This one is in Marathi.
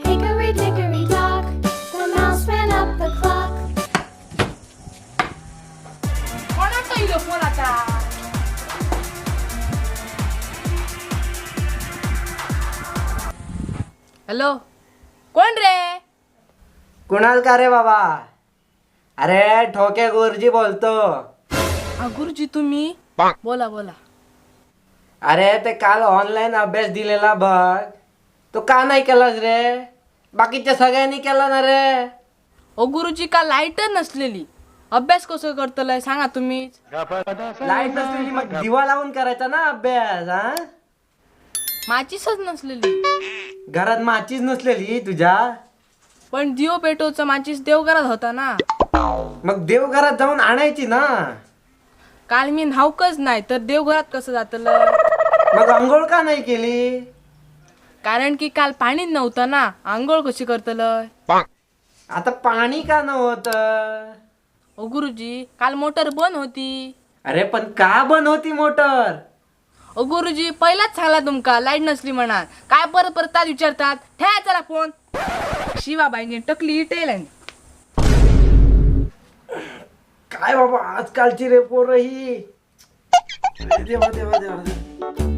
Hickory dickory dock, the mouse ran up the clock. कोणाचा इलो फोन आता? हॅलो, कोण रे? कुणाल का रे बाबा? अरे ठोके गुरुजी बोलतो. हा गुरुजी तुम्ही? बोला बोला. अरे ते काल ऑनलाईन अभ्यास दिलेला बघ, तो का नाही केलास रे? बाकीच्या सगळ्यांनी केला ना रे. ओ गुरुजी का लाईट नसलेली, अभ्यास कसं करतलंय सांगा तुम्हीच. लाईट नसलेली मग दिवा लावून करायचा ना अभ्यास. हा, माचीसच नसलेली. घरात माचीच नसलेली तुझ्या? पण दिओ पेटोचा माचीस देवघरात होता ना. मग देवघरात जाऊन आणायची ना. काल मी न्हावकच नाही तर देवघरात कसं जातलं? मग अंघोळ का नाही केली? कारण की काल पाणी नव्हतं ना, आंघोळ कशी करतलंय? आता पाणी का नव्हतं? ओ गुरुजी काल मोटर बंद होती. अरे पण का बंद होती मोटर? ओ गुरुजी पहिलाच सांगला तुमका लाईट नसली म्हणा. काय परत परत तास विचारतात. ठेवा चला फोन. शिवाबाईने टकली इटेल. काय बाबा आजकालची रे पोरं ही. देवा देवा देवा.